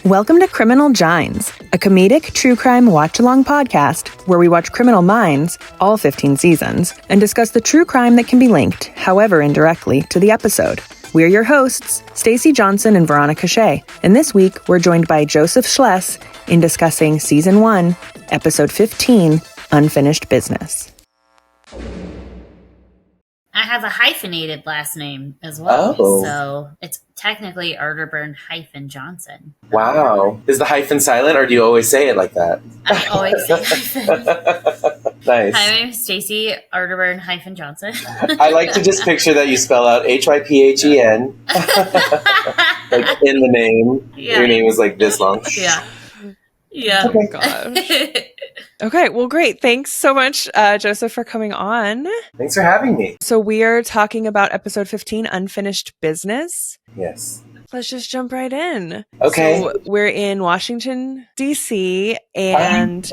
Welcome to Criminal Gines, a comedic true crime watch-along podcast where we watch Criminal Minds, all 15 seasons, and discuss the true crime that can be linked, however indirectly, to the episode. We're your hosts, Stacey Johnson and Veronica Shea, and this week we're joined by Joseph Schles in discussing Season 1, Episode 15, Unfinished Business. I have a hyphenated last name as well, so it's technically Arterburn-Johnson. Wow. Is the hyphen silent, or do you always say it like that? I always say hyphen. Nice. Hi, my name is Stacey Arterburn-Johnson. I like to just picture that you spell out Hyphen, like in the name. Yeah. Your name is like this long. Yeah. Oh my gosh. Okay, well, great. Thanks so much, Joseph, for coming on. Thanks for having me. So we are talking about episode 15, Unfinished Business. Yes. Let's just jump right in. Okay. So we're in Washington, D.C., and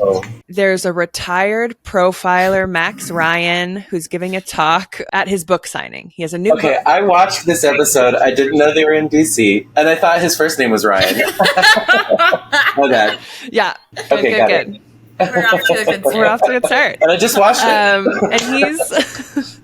there's a retired profiler, Max Ryan, who's giving a talk at his book signing. He has a new book. Okay, I watched this episode. I didn't know they were in D.C., and I thought his first name was Ryan. My bad. Yeah. Good. We're off to a good start. We're off to a good start. And I just watched it. And he's...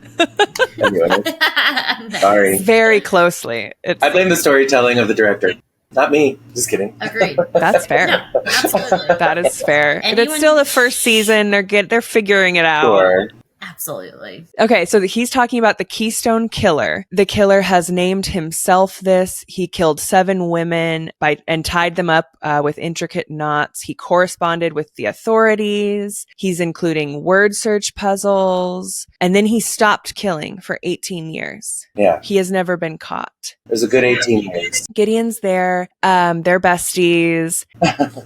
Sorry. Very closely. I blame the storytelling of the director. Not me. Just kidding. Agreed. That's fair. No, absolutely. That is fair. But it's still the first season. They're figuring it out. Sure. Absolutely. Okay, so he's talking about the Keystone Killer. The killer has named himself this. He killed 7 women and tied them up with intricate knots. He corresponded with the authorities. He's including word search puzzles. And then he stopped killing for 18 years. Yeah. He has never been caught. It was a good 18 years. Gideon's there. They're besties.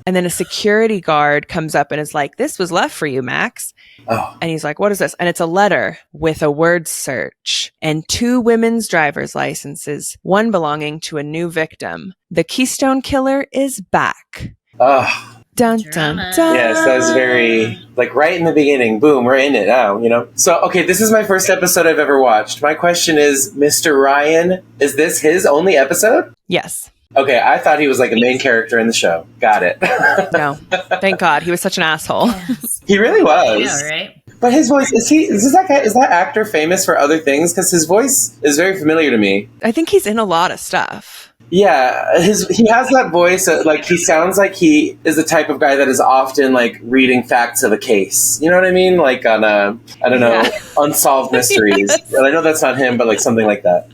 And then a security guard comes up and is like, "This was left for you, Max." Oh. And he's like, "What is this?" And it's a letter with a word search and 2 women's driver's licenses, one belonging to a new victim. The Keystone Killer is back. Oh. Dun, dun, dun. Yes, that was very, right in the beginning. Boom, we're in it now, So, okay, this is my first episode I've ever watched. My question is, Mr. Ryan, is this his only episode? Yes. Okay, I thought he was a main character in the show. Got it. No, thank God. He was such an asshole. Yes. He really was. Yeah, right? But his voice, is that actor famous for other things? Because his voice is very familiar to me. I think he's in a lot of stuff. Yeah, he has that voice, he sounds like he is the type of guy that is often, reading facts of a case. You know what I mean? On, I don't know, Unsolved Mysteries. Yes. And I know that's not him, but, something like that.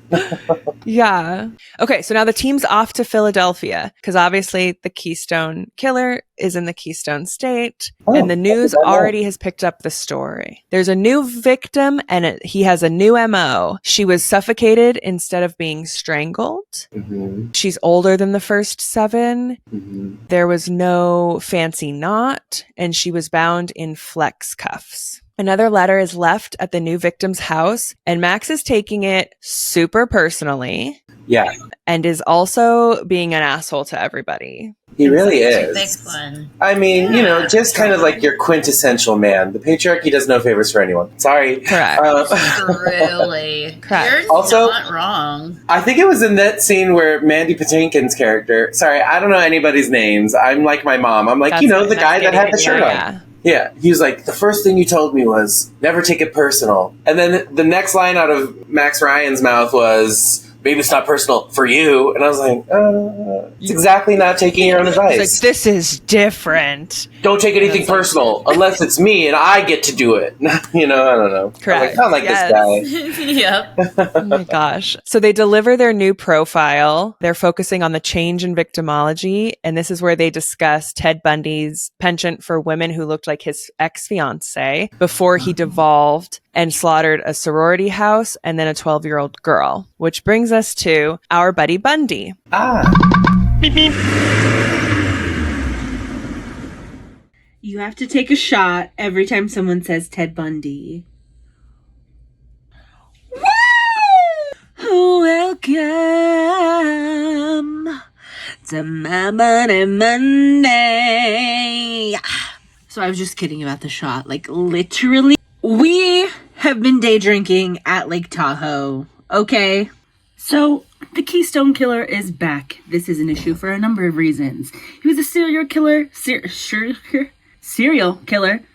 Yeah. Okay, so now the team's off to Philadelphia, because obviously the Keystone Killer is in the Keystone State, and the news already has picked up the story. There's a new victim, and he has a new MO. She was suffocated instead of being strangled. Mm-hmm. She's older than the first 7. Mm-hmm. There was no fancy knot, and she was bound in flex cuffs. Another letter is left at the new victim's house, and Max is taking it super personally. Yeah. And is also being an asshole to everybody. He really is. Big one. I mean, just kind of your quintessential man. The patriarchy does no favors for anyone. Sorry. Correct. Really? Correct. You're also, not wrong. I think it was in that scene where Mandy Patinkin's character, sorry, I don't know anybody's names. I'm like my mom. I'm like, the guy that had the shirt on. Yeah, he was like, the first thing you told me was, never take it personal. And then the next line out of Max Ryan's mouth was, maybe it's not personal for you. And I was like, it's exactly not taking your own advice. It's this is different. Don't take anything personal unless it's me and I get to do it. I don't know. Correct. Not like this guy. Yep. Oh my gosh. So they deliver their new profile. They're focusing on the change in victimology. And this is where they discuss Ted Bundy's penchant for women who looked like his ex-fiancée before he devolved and slaughtered a sorority house and then a 12-year-old girl, which brings us to Our Buddy Bundy. Beep, beep. You have to take a shot every time someone says Ted Bundy. Woo! Welcome to my Buddy Monday. So I was just kidding about the shot. Literally, we have been day drinking at Lake Tahoe, okay? So, the Keystone Killer is back. This is an issue for a number of reasons. He was a serial killer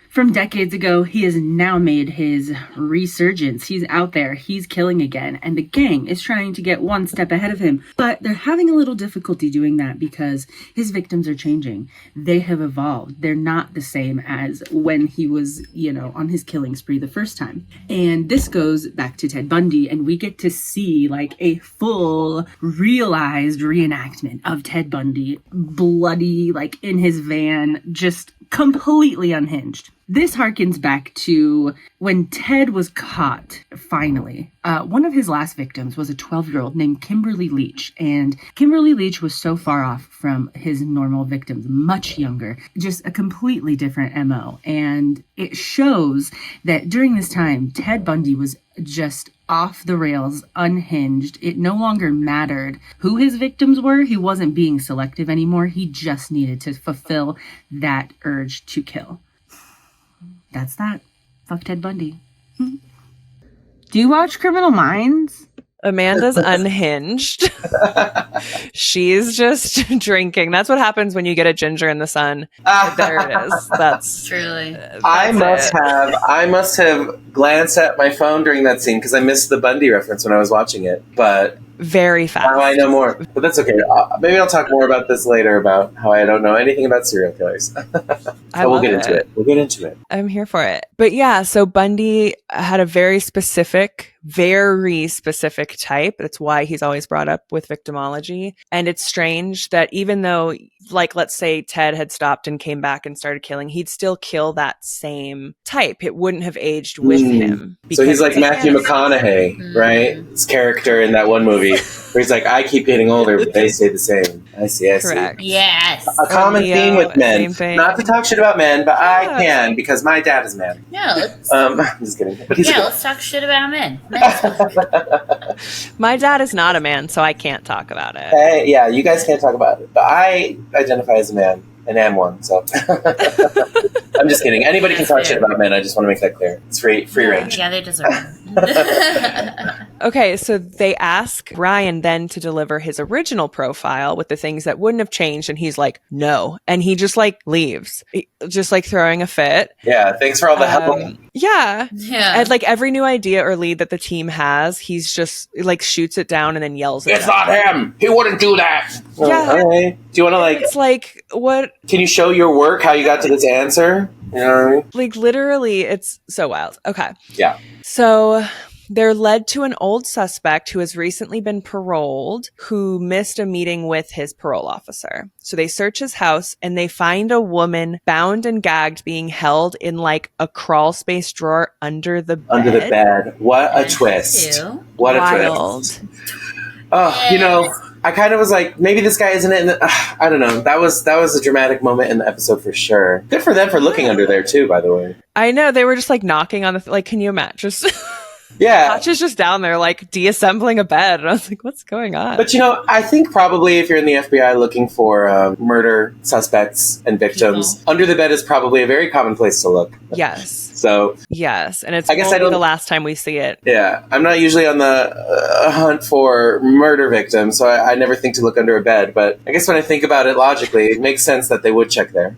from decades ago. He has now made his resurgence. He's out there. He's killing again. And the gang is trying to get one step ahead of him. But they're having a little difficulty doing that because his victims are changing. They have evolved. They're not the same as when he was, on his killing spree the first time. And this goes back to Ted Bundy. And we get to see like a full realized reenactment of Ted Bundy, bloody, like in his van, just completely unhinged. This harkens back to when Ted was caught, finally. One of his last victims was a 12-year-old named Kimberly Leach. And Kimberly Leach was so far off from his normal victims, much younger, just a completely different MO. And it shows that during this time, Ted Bundy was just off the rails, unhinged. It no longer mattered who his victims were. He wasn't being selective anymore. He just needed to fulfill that urge to kill. That's that. Fuck Ted Bundy. Do you watch Criminal Minds? Amanda's unhinged. She's just drinking. That's what happens when you get a ginger in the sun. There it is. That's truly. I must have glanced at my phone during that scene because I missed the Bundy reference when I was watching it. But very fast. Now I know more. But that's okay. Maybe I'll talk more about this later about how I don't know anything about serial killers. So we'll get into it. We'll get into it. I'm here for it. But yeah, so Bundy had a very specific type. That's why he's always brought up with victimology. And it's strange that even though, like, let's say Ted had stopped and came back and started killing, he'd still kill that same type. It wouldn't have aged with him. So he's like Matthew McConaughey, right? His character in that one movie where he's like, I keep getting older, but they stay the same. I see. Correct. Yes. A common theme with men. Not to talk shit about men, but I can because my dad is a man. No. I'm just kidding. But let's talk shit about men. My dad is not a man, so I can't talk about it. Hey, yeah, you guys can't talk about it. But I identify as a man and am one, so. I'm just kidding. Anybody can talk shit about men. I just want to make that clear. It's free range. Yeah, they deserve it. Okay, so they ask Ryan then to deliver his original profile with the things that wouldn't have changed, and he's like, no. And he just like leaves, just like throwing a fit. Yeah, thanks for all the help. Yeah. And like every new idea or lead that the team has, he's just like shoots it down and then yells at It's not him! He wouldn't do that! Yeah. Okay. Do you want to like... It's like, what... Can you show your work, how you got to this answer? You know what I mean? Like literally, it's so wild. Okay. Yeah. So... they're led to an old suspect who has recently been paroled, who missed a meeting with his parole officer. So they search his house and they find a woman bound and gagged being held in like a crawl space drawer under the bed. Under the bed. What a twist. What a twist. Oh, I kind of was like, maybe this guy isn't in I don't know. That was a dramatic moment in the episode for sure. Good for them for looking under there too, by the way. I know. They were just like knocking on the, like, can you imagine? Just yeah. Hotch is just down there like deassembling a bed. And I was like, what's going on? But I think probably if you're in the FBI looking for murder suspects and victims, under the bed is probably a very common place to look. Yes. So yes, and it's only the last time we see it. Yeah, I'm not usually on the hunt for murder victims, so I never think to look under a bed. But I guess when I think about it logically, it makes sense that they would check there.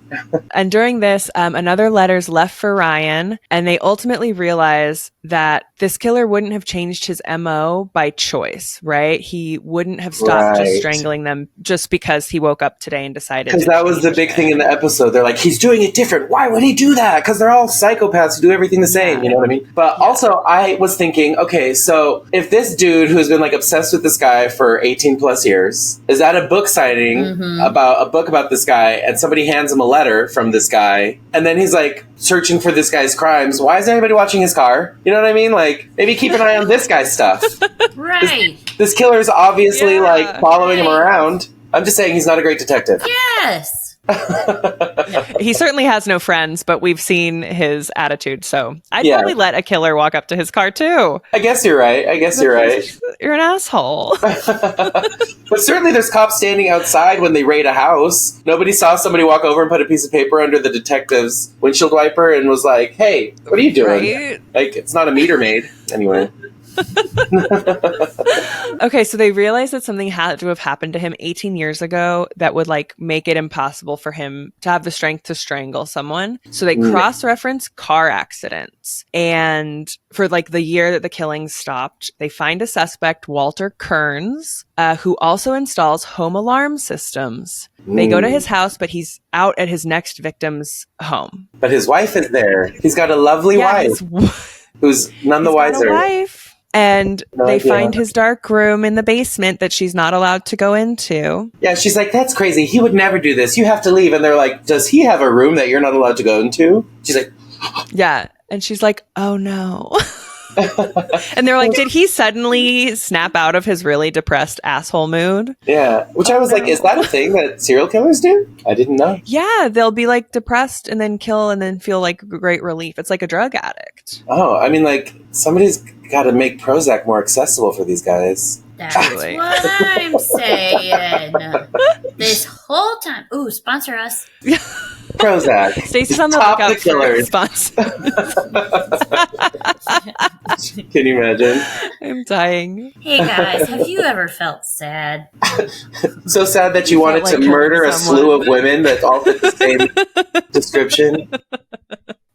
And during this, another letter's left for Ryan, and they ultimately realize that this killer wouldn't have changed his MO by choice, right? He wouldn't have stopped just strangling them just because he woke up today and decided. Because that was the big thing in the episode. They're like, he's doing it different. Why would he do that? Because they're all psychopaths who do everything the same. You know what I mean? But also, I was thinking, okay, so if this dude who's been like obsessed with this guy for 18 plus years is at a book signing about a book about this guy, and somebody hands him a letter from this guy, and then he's like searching for this guy's crimes, why is anybody watching his car? You know what I mean? Like, maybe keep an eye on this guy's stuff. Right. This killer's obviously like following him around. I'm just saying he's not a great detective. Yes. He certainly has no friends, but we've seen his attitude, so I'd probably let a killer walk up to his car too. I guess you're right. You're an asshole. But certainly there's cops standing outside when they raid a house. Nobody saw somebody walk over and put a piece of paper under the detective's windshield wiper and was like, hey, what are you doing? Right? Like, it's not a meter maid. Anyway. Okay, so they realized that something had to have happened to him 18 years ago that would like make it impossible for him to have the strength to strangle someone. So they cross-reference car accidents. And for like the year that the killings stopped, they find a suspect, Walter Kearns, who also installs home alarm systems. They go to his house, but he's out at his next victim's home. But his wife is there. He's got a lovely wife who's none the wiser. And they find his dark room in the basement that she's not allowed to go into. Yeah, she's like, that's crazy. He would never do this. You have to leave. And they're like, does he have a room that you're not allowed to go into? She's like, yeah. And she's like, oh no. And they're like, did he suddenly snap out of his really depressed asshole mood? Yeah. Which I was like, is that a thing that serial killers do? I didn't know. Yeah. They'll be like depressed and then kill and then feel like great relief. It's like a drug addict. Oh, I mean, like, somebody's got to make Prozac more accessible for these guys. That's what I'm saying. This whole time. Ooh, sponsor us. Prozac. Stacey's on the lookout for sponsors. Can you imagine? I'm dying. Hey guys, have you ever felt sad? So sad that you wanted to murder a slew of women that all fit the same description?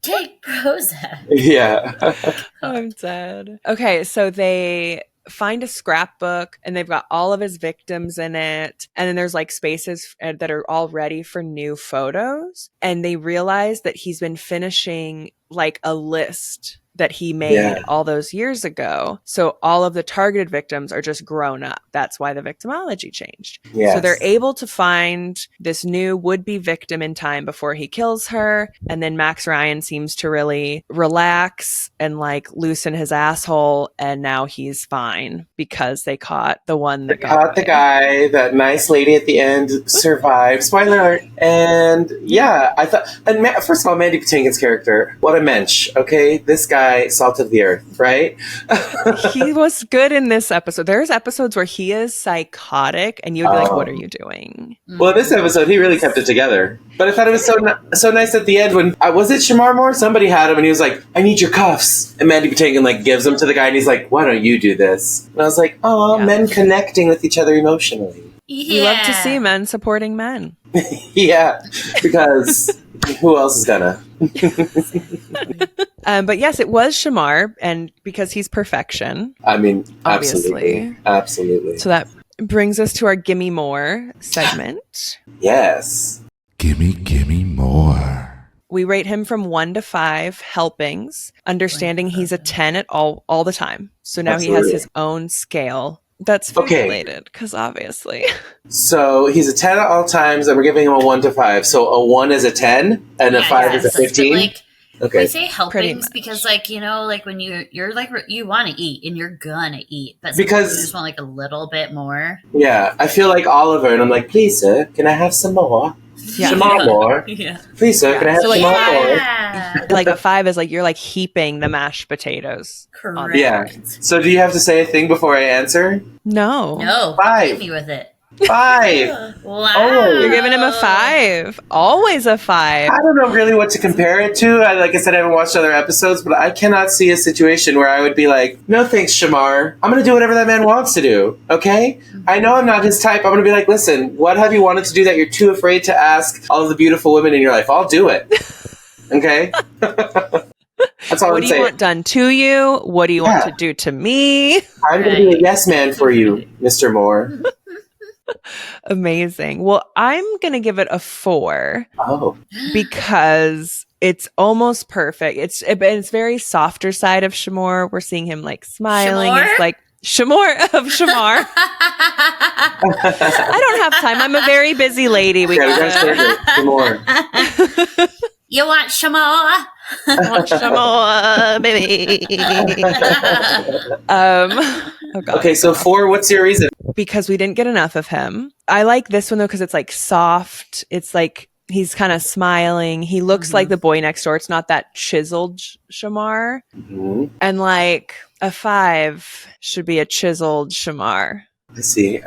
Take Prozac. Yeah. I'm dead. Okay, so they find a scrapbook and they've got all of his victims in it, and then there's like spaces that are all ready for new photos, and they realize that he's been finishing like a list that he made all those years ago. So all of the targeted victims are just grown up. That's why the victimology changed. Yes. So they're able to find this new would-be victim in time before he kills her. And then Max Ryan seems to really relax and like loosen his asshole. And now he's fine because they caught the one that caught the guy. That nice lady at the end survived. Spoiler alert. And yeah, I thought, and first of all, Mandy Patinkin's character, what a mensch. Okay. This guy, salt of the earth, right? He was good in this episode. There's episodes where he is psychotic and you'd be like, what are you doing? Well, in this episode, he really kept it together. But I thought it was so nice at the end when, was it Shemar Moore? Somebody had him and he was like, I need your cuffs. And Mandy Patinkin like gives them to the guy and he's like, why don't you do this? And I was like, oh, men connecting with each other emotionally. Yeah. You love to see men supporting men. Yeah, because who else is gonna? But yes, it was Shemar, and because he's perfection. I mean, obviously. Absolutely. So that brings us to our Gimme More segment. Yes. Gimme more. We rate him from 1 to 5 helpings, understanding he's a 10 at all the time. So now he has his own scale. That's food related, because obviously. So he's a 10 at all times, and we're giving him a 1 to 5. So a 1 is a 10, and a 5 is a 15? Like, okay. I say helpings because, like, you know, like when you're like, you want to eat, and you're gonna eat, but because you just want like a little bit more. Yeah, I feel like Oliver, and I'm like, please, sir, can I have some more? Yeah. Shemar Moore. Yeah. Please, sir, can I have some more? Like a 5 is like you're like heaping the mashed potatoes. Correct. Yeah. So do you have to say a thing before I answer? No. 5. Hit me with it. 5. Wow. Oh, you're giving him a 5. Always a 5. I don't know really what to compare it to. Like I said, I haven't watched other episodes, but I cannot see a situation where I would be like, no thanks, Shemar. I'm going to do whatever that man wants to do. Okay? I know I'm not his type. I'm going to be like, listen, what have you wanted to do that you're too afraid to ask all of the beautiful women in your life? I'll do it. Okay? That's all what do you want done to you? What do you want to do to me? I'm going to be a yes man for you, Mr. Moore. Amazing. Well, I'm going to give it a 4. Oh. Because it's almost perfect. It's very softer side of Shemar. We're seeing him like smiling. Shemar? It's like Shemar of Shemar. I don't have time. I'm a very busy lady. We got Shemar. You want Shemar? I want Shemar, baby. Okay, so 4, what's your reason? Because we didn't get enough of him. I like this one though because it's like soft. It's like he's kind of smiling. He looks like the boy next door. It's not that chiseled Shemar. Mm-hmm. And like a 5 should be a chiseled Shemar. I see.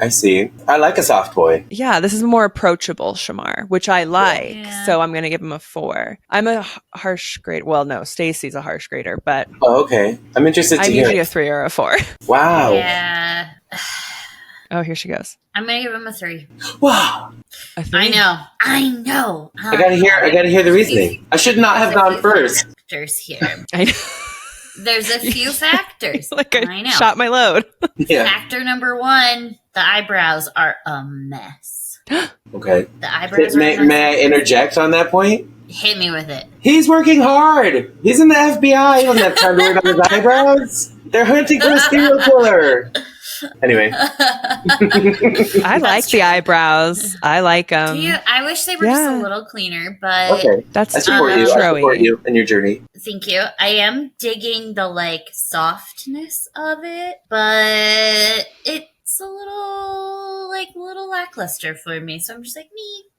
I like a soft boy. Yeah, this is a more approachable Shemar, which I like. Yeah. So I'm going to give him a 4. I'm a harsh grade. Well, no, Stacey's a harsh grader, but... Oh, okay. I'm interested to hear. I'm usually a 3 or a 4. Wow. Yeah. Oh, here she goes. I'm gonna give him a 3. Wow. A 3? I know. I gotta hear the reasoning. I should not have gone first. Factors here. I know. There's a few factors. I know. Shot my load. Yeah. Factor number 1, the eyebrows are a mess. Okay. The eyebrows may I interject on that point? Hit me with it. He's working hard. He's in the FBI. He doesn't have time to work on his eyebrows. They're hunting for a serial killer. Anyway. I like the eyebrows. I like them. I wish they were just a little cleaner, but... Okay. I support you in your journey. Thank you. I am digging the, softness of it, but it's a little lackluster for me. So I'm just like,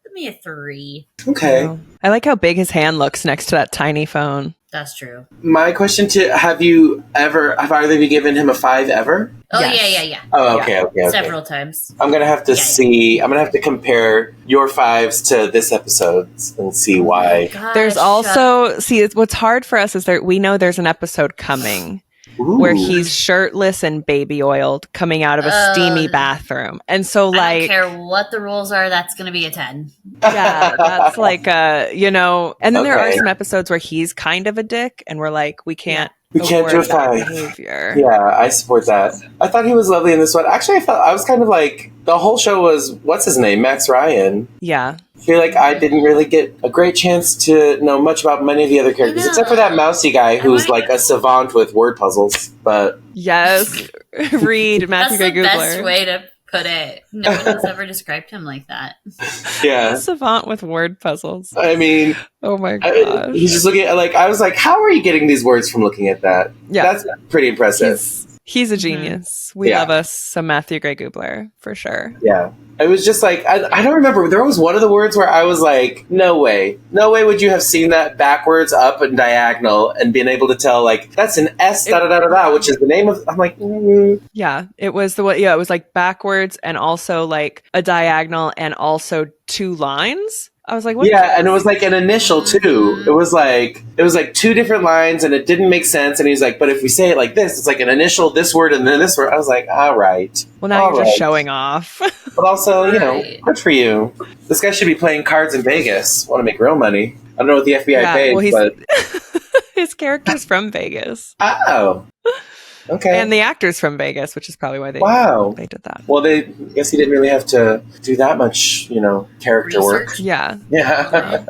give me a 3. Okay. I like how big his hand looks next to that tiny phone. That's true. My question have either of you given him a 5 ever? Oh, yes. Yeah. Oh, okay. Several times. I'm going to have to see, I'm going to have to compare your 5s to this episode and see why. There's also, what's hard for us is we know there's an episode coming. Ooh. Where he's shirtless and baby oiled coming out of a steamy bathroom. And so I don't care what the rules are, that's going to be a 10. Yeah, that's and then there are some episodes where he's kind of a dick and we're like, we can't do a 5 behavior. Yeah, I support that. I thought he was lovely in this one. Actually, I was kind of like, the whole show was, what's his name? Max Ryan. Yeah. I feel like I didn't really get a great chance to know much about many of the other characters, except for that mousy guy who's like a savant with word puzzles. But yes, read Matthew Gray Goobler. That's the best way to put it. No one has ever described him like that. Yeah, a savant with word puzzles. I mean, oh my god, he's just looking at I was like, how are you getting these words from looking at that? Yeah, that's pretty impressive. He's a genius. We love us some Matthew Gray Goobler for sure. Yeah. It was just like, I don't remember. There was one of the words where I was like, no way would you have seen that backwards, up, and diagonal and been able to tell, that's an S, which is the name of, I'm like, Yeah, it was it was backwards and also a diagonal and also 2 lines. I was like, what? Yeah, and it was an initial too. It was 2 different lines and it didn't make sense. And he's like, but if we say it like this, it's an initial, this word, and then this word. I was like, all right. Well, now you're just showing off. But also, good for you. This guy should be playing cards in Vegas. Want to make real money. I don't know what the FBI pays, but... his character's from Vegas. Oh. Okay. And the actor's from Vegas, which is probably why they did that. Well, I guess he didn't really have to do that much, character work. Yeah. Yeah.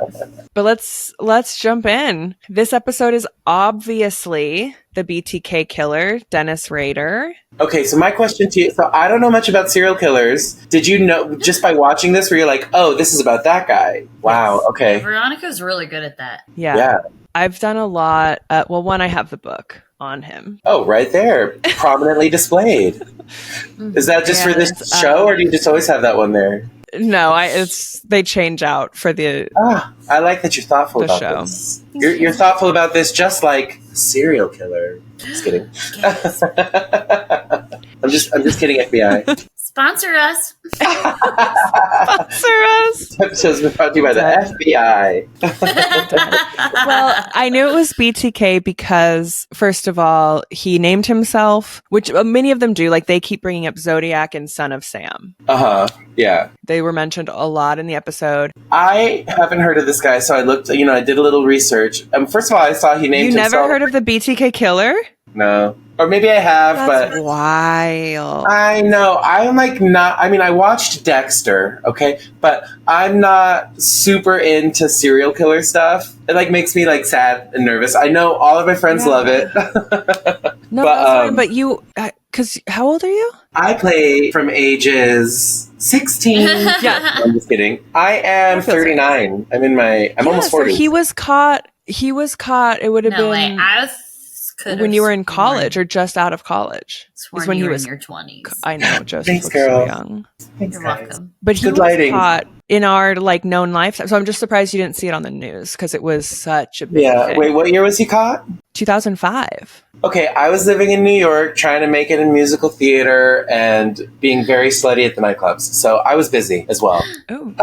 But let's jump in. This episode is obviously the BTK Killer, Dennis Rader. Okay, so my question to you, so I don't know much about serial killers. Did you know, just by watching this, where you're like, oh, this is about that guy? Wow, okay. Veronica's really good at that. Yeah. I've done a lot. One, I have the book on him. Oh, right there. Prominently displayed. Is that just for this show, or do you just always have that one there? No, they change out for the I like that you're thoughtful about show. This. You're thoughtful about this just like serial killer. Just kidding. I'm just kidding, FBI. Sponsor us. Sponsor us. This episode's been brought to you by the FBI. Well, I knew it was BTK because, first of all, he named himself, which many of them do. They keep bringing up Zodiac and Son of Sam. Yeah. They were mentioned a lot in the episode. I haven't heard of this guy, so I looked, I did a little research. First of all, I saw he named himself... You never heard of the BTK Killer? No. Or maybe I have, That's wild. I know. I'm not... I mean, I watched Dexter, okay? But I'm not super into serial killer stuff. It, makes me, sad and nervous. I know all of my friends love it. No, that's fine. But you... Because how old are you? I play from ages 16. Yeah. I'm just kidding. I am 39. Right. I'm almost 40. So he was caught. It would have been... Wait, when you were in college or just out of college. Is when he was in your 20s. I know, Joseph Thanks, looks girl. so young. Thanks, You're guys. welcome. But he Good was lighting. caught in our like known life. So I'm just surprised you didn't see it on the news because it was such a big thing. Wait, what year was he caught? 2005. Okay, I was living in New York, trying to make it in musical theater and being very slutty at the nightclubs. So I was busy as well. Oh.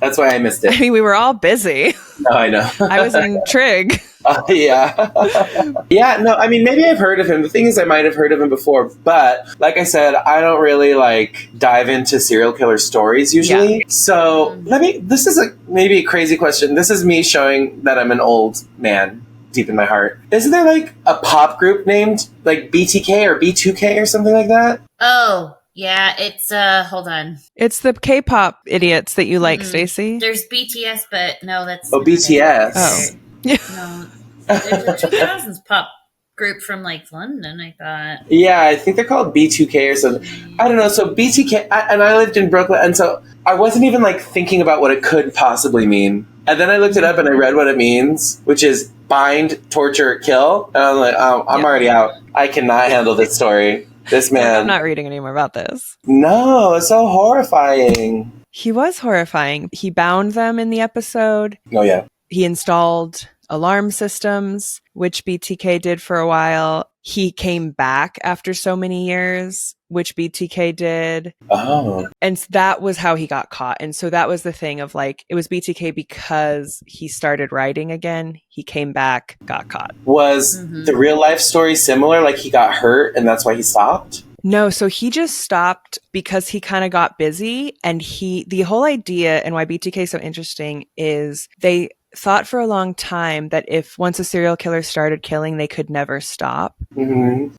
That's why I missed it. I mean, we were all busy. Oh, I know. I was in Trig. Yeah. Yeah, no, I mean, maybe I've heard of him. The thing is, I might have heard of him before. But like I said, I don't really like dive into serial killer stories usually. Yeah. So this is maybe a crazy question. This is me showing that I'm an old man. Deep in my heart. Isn't there like a pop group named like BTK or B2K or something like that? Oh, yeah. It's, hold on. It's the K-pop idiots that you like, Stacey. There's BTS, but no, that's... Oh, BTS. Oh. No. There's a 2000s pop group from like London, I thought. Yeah, I think they're called B2K or something. I don't know. So BTK, and I lived in Brooklyn, and so I wasn't even like thinking about what it could possibly mean. And then I looked it up and I read what it means, which is bind, torture, kill. And I'm like, oh, I'm already out. I cannot handle this story. This man. I'm not reading any more about this. No, it's so horrifying. He was horrifying. He bound them in the episode. Oh, yeah. He installed alarm systems, which BTK did for a while. He came back after so many years, which BTK did. Oh. And that was how he got caught. And so that was the thing of like, it was BTK because he started writing again. He came back, got caught. Was the real life story similar? Like he got hurt and that's why he stopped? No, so he just stopped because he kind of got busy. And the whole idea and why BTK is so interesting is they thought for a long time that if once a serial killer started killing, they could never stop,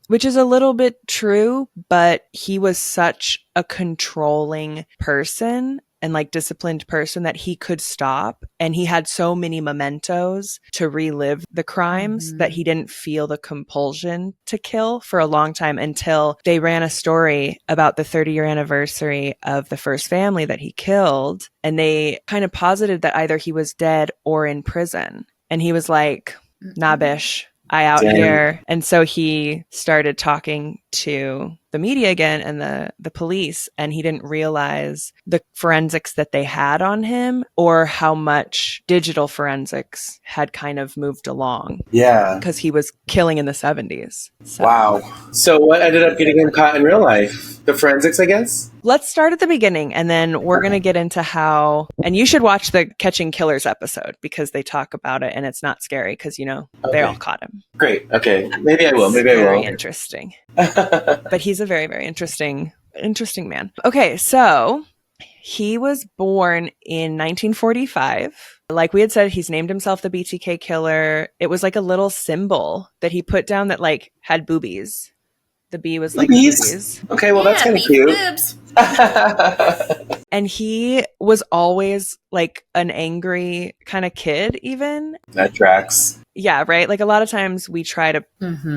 which is a little bit true, but he was such a controlling person and like disciplined person that he could stop. And he had so many mementos to relive the crimes that he didn't feel the compulsion to kill for a long time until they ran a story about the 30-year anniversary of the first family that he killed. And they kind of posited that either he was dead or in prison. And he was like, nah, bish, I out here. And so he started talking to the media again and the police, and he didn't realize the forensics that they had on him or how much digital forensics had kind of moved along. Yeah. Because he was killing in the 70s. So. Wow. So what ended up getting him caught in real life? The forensics, I guess? Let's start at the beginning, and then we're going to get into how... And you should watch the Catching Killers episode because they talk about it, and it's not scary because, they all caught him. Great. Okay. Maybe I will. Maybe I will. Very interesting. But he's a very, very interesting man. Okay, so he was born in 1945. Like we had said, he's named himself the BTK Killer. It was like a little symbol that he put down that like had boobies. The B was like boobies. Okay, well that's kind of cute. Boobs. And he was always like an angry kind of kid even. That tracks. Yeah, right? Like a lot of times we try to,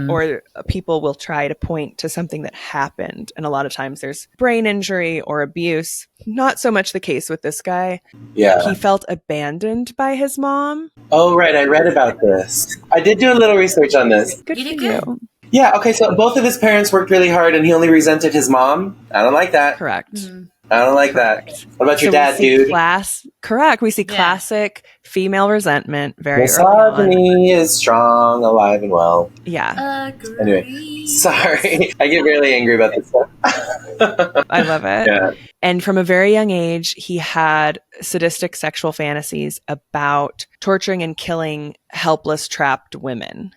or people will try to point to something that happened. And a lot of times there's brain injury or abuse. Not so much the case with this guy. Yeah. He felt abandoned by his mom. Oh, right. I read about this. I did do a little research on this. Good for you. Yeah, okay, so both of his parents worked really hard and he only resented his mom. I don't like that. Correct. I don't like that. What about your dad, dude? Correct. We see classic female resentment very Misogyny is strong, alive, and well. Yeah. Anyway, sorry. I get really angry about this stuff. I love it. Yeah. And from a very young age, he had sadistic sexual fantasies about torturing and killing helpless, trapped women.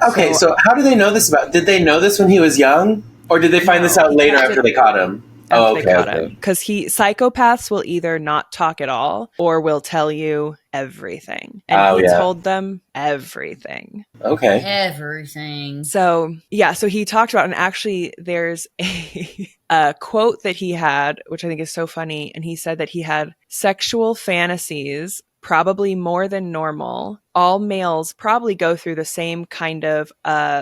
Okay, so how do they know this about? Did they know this when he was young? Or did they find this out later after they caught him? They caught him. Because psychopaths will either not talk at all or will tell you everything. And he told them everything. Okay. Everything. So, so he talked about, and actually there's a quote that he had, which I think is so funny. And he said that he had sexual fantasies, probably more than normal. All males probably go through the same kind of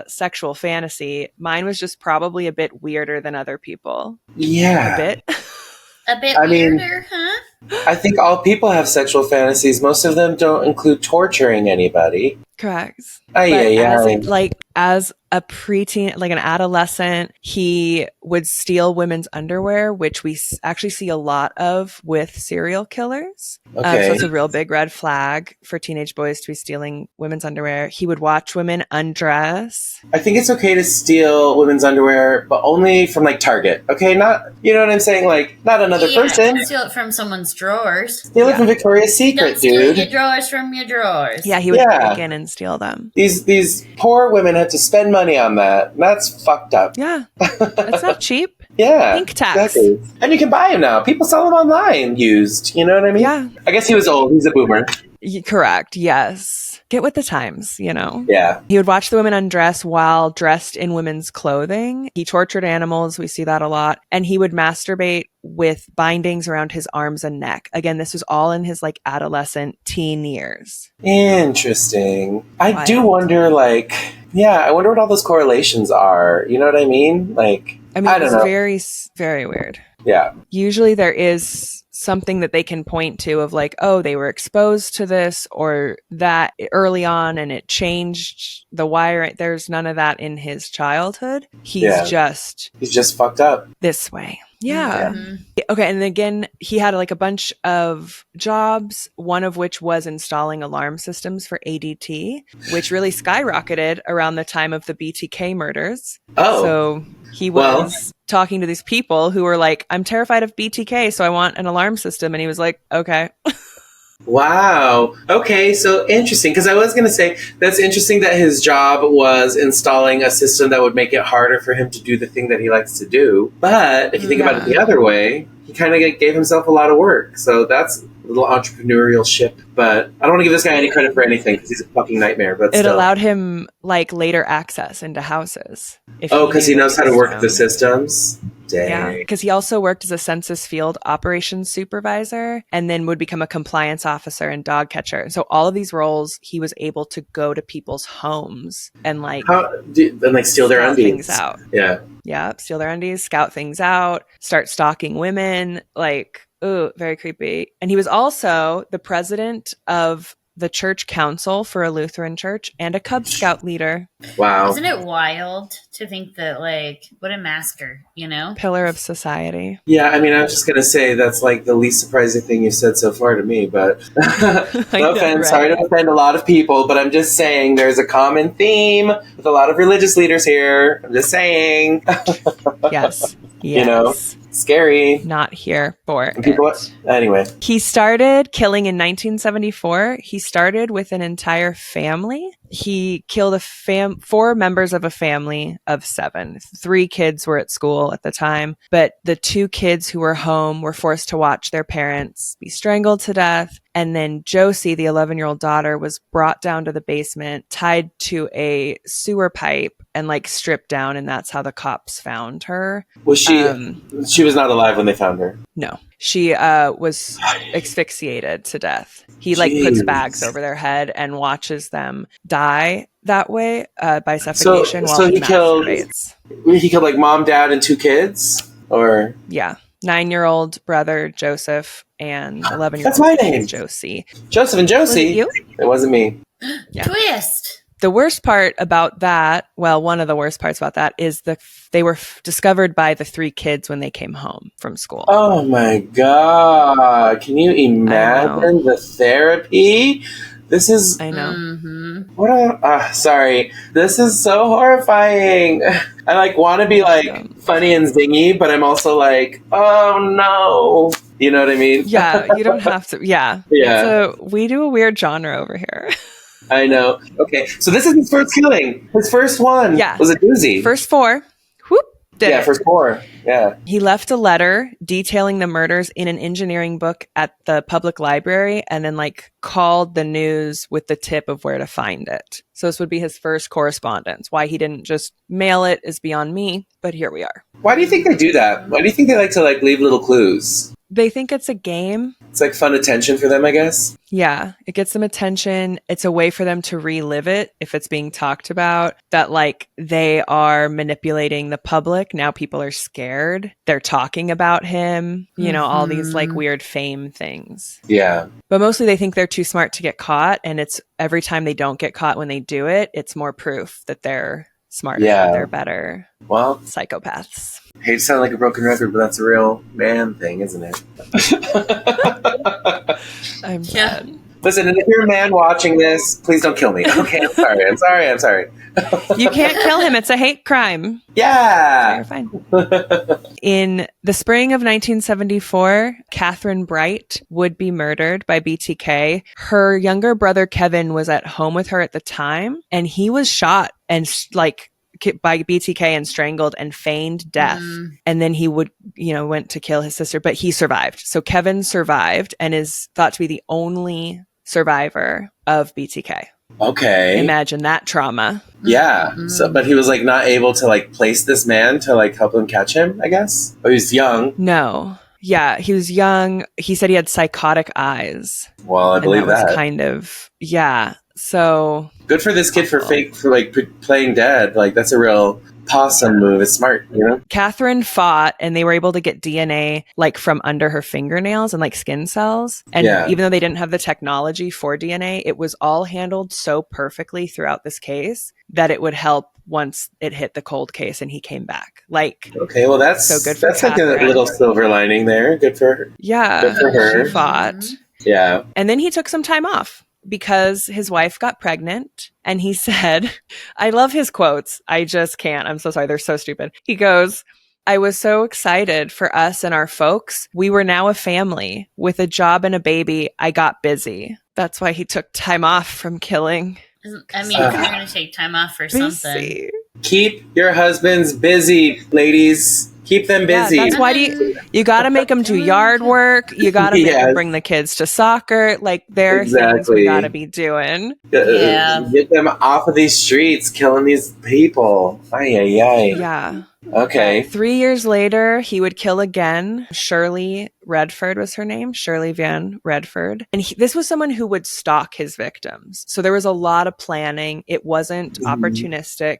sexual fantasy. Mine was just probably a bit weirder than other people. Yeah. A bit. A bit weirder, huh? I think all people have sexual fantasies. Most of them don't include torturing anybody. Correct. As a preteen, like an adolescent. He would steal women's underwear, which we actually see a lot of with serial killers. Okay. So it's a real big red flag for teenage boys to be stealing women's underwear. He would watch women undress. I think it's okay to steal women's underwear, but only from like Target. Okay, not, you know what I'm saying? Like, not another person. Don't steal it from someone's drawers. Steal it from Victoria's Secret, Don't steal dude. your drawers from your drawers. Yeah, he would break in and steal them. These poor women had to spend money on that. That's fucked up. Yeah, it's not cheap. Yeah, Pink tax. exactly. And you can buy them now. People sell them online used. You know what I mean? Yeah. I guess he was old. He's a boomer. Correct. Yes. Get with the times, you know? Yeah. He would watch the women undress while dressed in women's clothing. He tortured animals. We see that a lot. And he would masturbate with bindings around his arms and neck. Again, this was all in his like adolescent teen years. Interesting. I Wild. do wonder, like, I wonder what all those correlations are. You know what I mean? Like, I mean, I don't it's know. very, very weird. Yeah. Usually there is something that they can point to of like, oh, they were exposed to this or that early on and it changed the wire. There's none of that in his childhood. He's just fucked up. this way. Yeah. Mm-hmm. Okay. And again, he had like a bunch of jobs, one of which was installing alarm systems for ADT, which really skyrocketed around the time of the BTK murders. Oh. So he was talking to these people who were like, I'm terrified of BTK, so I want an alarm system. And he was like, okay. Wow. Okay, so interesting. Because I was going to say, that's interesting that his job was installing a system that would make it harder for him to do the thing that he likes to do. But if you think about it the other way, he kind of gave himself a lot of work. So that's a little entrepreneurial ship. But I don't want to give this guy any credit for anything because he's a fucking nightmare. But it still. allowed him like later access into houses. Because he knows how to work the systems? Dang. Yeah, because he also worked as a census field operations supervisor and then would become a compliance officer and dog catcher. So all of these roles, he was able to go to people's homes and like steal their undies. Things out. Yeah, steal their undies, scout things out, start stalking women. Like, ooh, very creepy. And he was also the president of the church council for a Lutheran church and a Cub Scout leader. Wow. Isn't it wild to think that, like, what a masker, you know? Pillar of society. Yeah, I mean, I was just going to say that's like the least surprising thing you've said so far to me, but no offense, sorry to offend a lot of people, but I'm just saying there's a common theme with a lot of religious leaders here. I'm just saying. Yes. You know? Scary. Not here for it. Anyway. He started killing in 1974. He started with an entire family. He killed 4 members of a family of 7. 3 kids were at school at the time, but the 2 kids who were home were forced to watch their parents be strangled to death. And then Josie, the 11-year-old daughter, was brought down to the basement, tied to a sewer pipe and like stripped down. And that's how the cops found her. Was she, she was not alive when they found her? No, she was asphyxiated to death. He like puts bags over their head and watches them die that way by suffocation while he masturbates. He killed like mom, dad, and 2 kids? Or 9-year-old brother Joseph and 11-year-old That's my name. Josie. Joseph and Josie. Was it you? It wasn't me. Twist. The worst part about that, well, one of the worst parts about that is they were discovered by the 3 kids when they came home from school. Oh my God. Can you imagine the therapy? This is... I know. Mm-hmm. What a... sorry. This is so horrifying. I like want to be like funny and zingy, but I'm also like, oh no. You know what I mean? Yeah, you don't have to. Yeah. Yeah. We do a weird genre over here. I know. Okay, so this is his first killing. His first one was a doozy. First 4. Whoop. First 4. Yeah. He left a letter detailing the murders in an engineering book at the public library and then like called the news with the tip of where to find it. So this would be his first correspondence. Why he didn't just mail it is beyond me, but here we are. Why do you think they do that? Why do you think they like to like leave little clues? They think it's a game. It's like fun attention for them, I guess. Yeah, it gets them attention. It's a way for them to relive it if it's being talked about, that like they are manipulating the public. Now people are scared. They're talking about him, you know, all these like weird fame things. Yeah. But mostly they think they're too smart to get caught. And it's every time they don't get caught when they do it, it's more proof that they're smarter. Yeah. They're better. Well, psychopaths. Hate to sound like a broken record, but that's a real man thing, isn't it? I'm sad. Listen, and if you're a man watching this, please don't kill me. Okay, I'm sorry. You can't kill him. It's a hate crime. Yeah. So you're fine. In the spring of 1974, Catherine Bright would be murdered by BTK. Her younger brother, Kevin, was at home with her at the time, and he was shot and by BTK and strangled and feigned death. And then he would, went to kill his sister, but he survived. So Kevin survived and is thought to be the only survivor of BTK. Okay. Imagine that trauma. Yeah. So, but he was not able to place this man to help him catch him, I guess. Oh, he was young. No. Yeah, he was young. He said he had psychotic eyes. Well, I believe that. Was kind of, yeah. So good for this kid for playing dead. That's a real possum move. It's smart, Catherine fought, and they were able to get DNA from under her fingernails and skin cells. And even though they didn't have the technology for DNA, it was all handled so perfectly throughout this case that it would help once it hit the cold case and he came back. Okay, well that's so good for that's Catherine. A little silver lining there. Good for her. Yeah, good for her. She fought. Yeah, and then he took some time off because his wife got pregnant, and he said, I love his quotes. I just can't. I'm so sorry. They're so stupid. He goes, I was so excited for us and our folks. We were now a family. With a job and a baby, I got busy. That's why he took time off from killing. I mean, if you're going to take time off for something. Keep your husbands busy, ladies. Keep them busy. Yeah, that's why you got to make them do yard work. You got to make them bring the kids to soccer. There are things we got to be doing. Yeah. Get them off of these streets, killing these people. Ay, ay, ay. Yeah. Okay. 3 years later, he would kill again. Shirley Redford was her name. Shirley Van Redford. And this was someone who would stalk his victims. So there was a lot of planning. It wasn't opportunistic.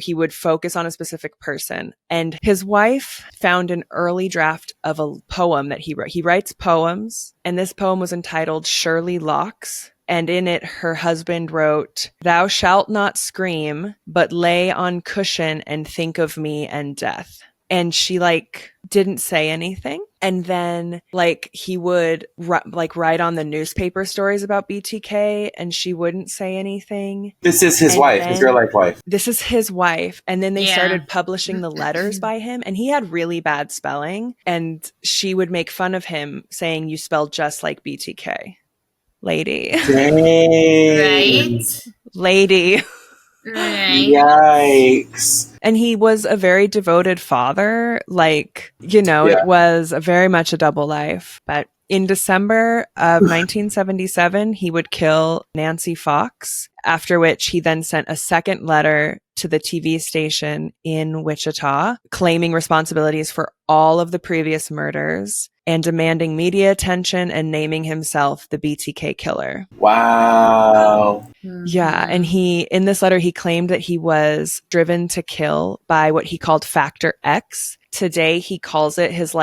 He would focus on a specific person. And his wife found an early draft of a poem that he wrote. He writes poems, and this poem was entitled Shirley Locks. And in it, her husband wrote, "Thou shalt not scream, but lay on cushion and think of me and death." And she didn't say anything. And then he would write on the newspaper stories about BTK, and she wouldn't say anything. This is his wife, his real life wife. This is his wife. And then they started publishing the letters by him, and he had really bad spelling. And she would make fun of him, saying, "You spell just like BTK. Lady." Dang. Right? Lady. Right. Yikes. And he was a very devoted father. It was very much a double life. But in December of 1977, he would kill Nancy Fox, after which he then sent a second letter to the TV station in Wichita, claiming responsibilities for all of the previous murders and demanding media attention and naming himself the BTK Killer. Wow. Yeah. And in this letter, he claimed that he was driven to kill by what he called Factor X. Today, he calls it his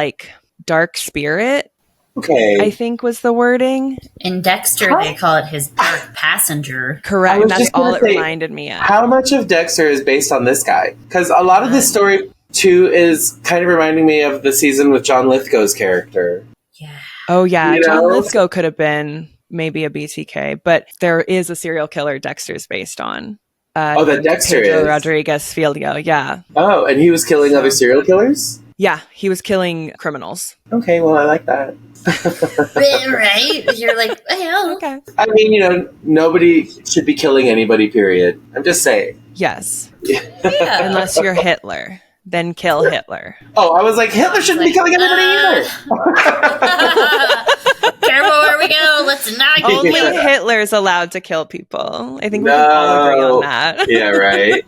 dark spirit. Okay. I think was the wording. In Dexter, they call it his dark passenger. Correct. That's all it reminded me of. How much of Dexter is based on this guy? Because a lot of this story, too, is kind of reminding me of the season with John Lithgow's character. Yeah. Oh, yeah. John Lithgow could have been maybe a BTK, but there is a serial killer Dexter's based on. That Dexter Pedro is? Rodriguez Filio, yeah. Oh, and he was killing other serial killers? Yeah, he was killing criminals. Okay, well, I like that. Right? You're well. Okay. I mean, nobody should be killing anybody, period. I'm just saying. Yes. Yeah. Unless you're Hitler. Then kill Hitler. Oh, I was Hitler shouldn't be killing anybody either. Careful where we go. Let's not get Only killed. Hitler's allowed to kill people. I think we can all agree on that. Yeah, right.